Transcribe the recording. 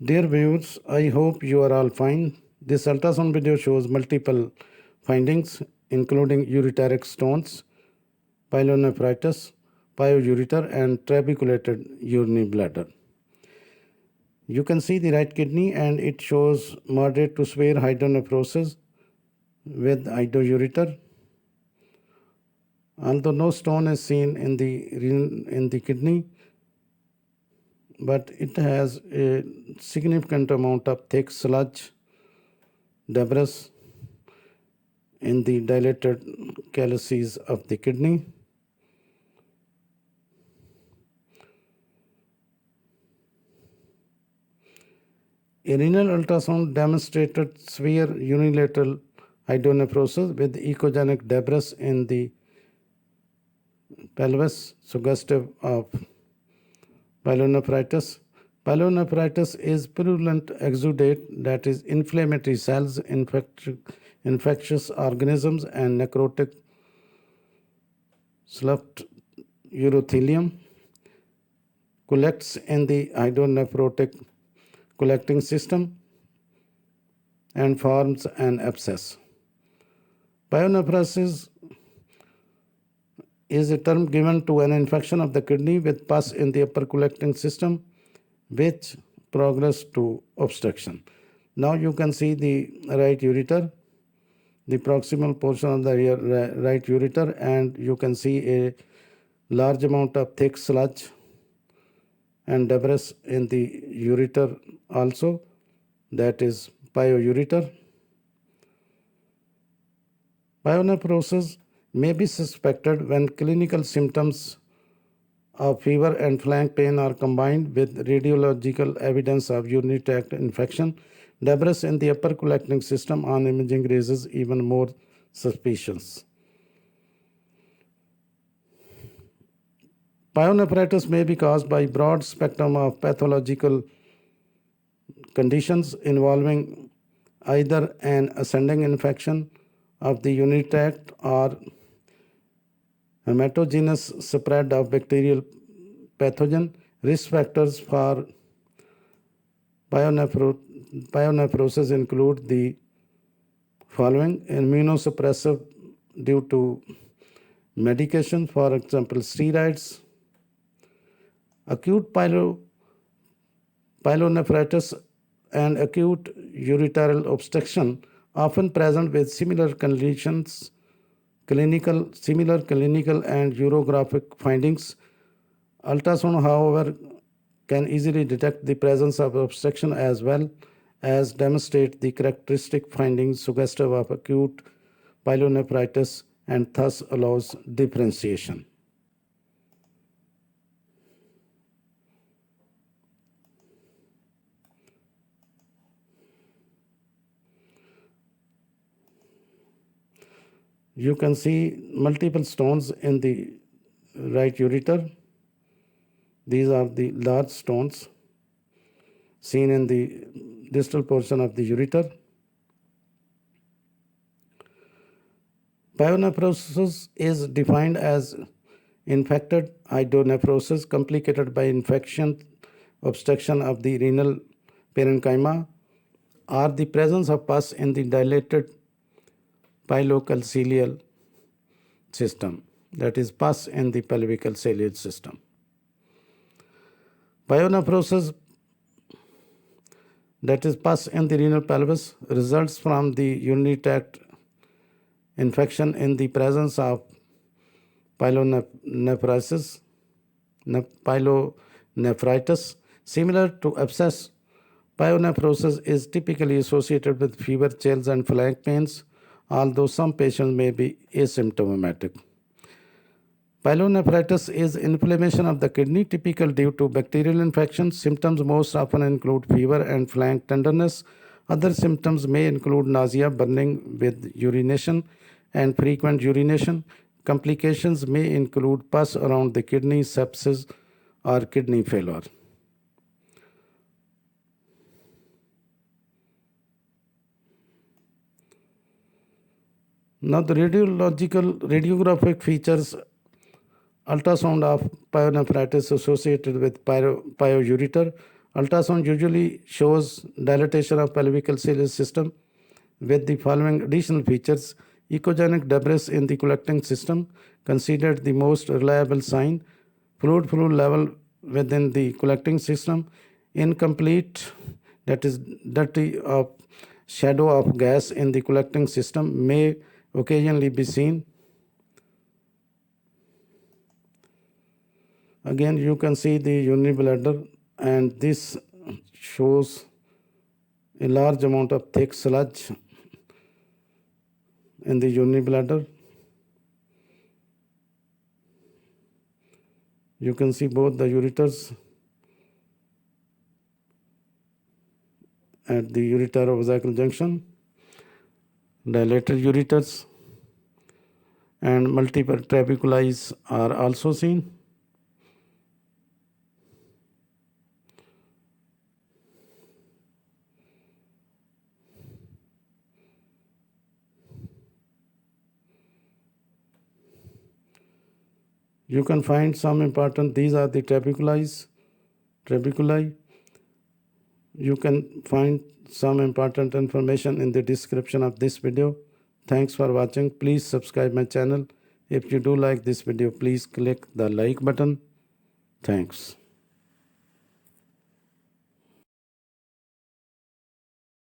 Dear viewers, I hope you are all fine. This ultrasound video shows multiple findings, including ureteric stones, pyelonephritis, pyoureter, and trabeculated urinary bladder. You can see the right kidney and it shows moderate to severe hydronephrosis with hydroureter. Although no stone is seen in the kidney, but it has a significant amount of thick sludge, debris in the dilated calyces of the kidney. A renal ultrasound demonstrated severe unilateral hydronephrosis with echogenic debris in the pelvis, suggestive of pyelonephritis. Pyelonephritis is purulent exudate, that is, inflammatory cells, infectious organisms, and necrotic sloughed urothelium collects in the hydronephrotic collecting system and forms an abscess. Pyelonephrosis is a term given to an infection of the kidney with pus in the upper collecting system, which progress to obstruction. Now you can see the right ureter, the proximal portion of the right ureter, and you can see a large amount of thick sludge and debris in the ureter also, that is pyoureter. Pyelonephrosis may be suspected when clinical symptoms of fever and flank pain are combined with radiological evidence of urinary tract infection. Debris in the upper collecting system on imaging raises even more suspicions. Pyelonephritis may be caused by broad spectrum of pathological conditions involving either an ascending infection of the urinary tract or hematogenous spread of bacterial pathogen. Risk factors for pyelonephrosis include the following: immunosuppressive due to medication, for example, steroids, acute pyelonephritis and acute ureteral obstruction, often present with similar clinical and urographic findings. Ultrasound, however, can easily detect the presence of obstruction as well as demonstrate the characteristic findings suggestive of acute pyelonephritis and thus allows differentiation. You can see multiple stones in the right ureter. These are the large stones seen in the distal portion of the ureter. Pyelonephrosis is defined as infected hydronephrosis complicated by infection, obstruction of the renal parenchyma, or the presence of pus in the dilated pyelocalcaneal system, that is, pus in the pelvicocalcaneal system. Pyelonephrosis, that is pus in the renal pelvis, results from the urinary tract infection in the presence of pyelonephritis. Similar to abscess, pyelonephrosis is typically associated with fever, chills, and flank pains, although some patients may be asymptomatic. Pyelonephritis is inflammation of the kidney, typical due to bacterial infections. Symptoms most often include fever and flank tenderness. Other symptoms may include nausea, burning with urination, and frequent urination. Complications may include pus around the kidney, sepsis, or kidney failure. Now, the radiographic features ultrasound of pyelonephritis associated with pyoureter Ultrasound usually shows dilatation of pelvic system with the following additional features. Echogenic debris in the collecting system, considered the most reliable sign. Fluid flow level within the collecting system, incomplete, that is dirty of shadow of gas in the collecting system may occasionally be seen. Again, you can see the urinary bladder, and this shows a large amount of thick sludge in the urinary bladder. You can see both the ureters at the uretero-vesical junction, dilated ureters, and multiple trabeculi are also seen. You can find some important, these are the trabeculi. You can find some important information in the description of this video. Thanks for watching. Please subscribe my channel. If you do like this video, please click the like button. Thanks.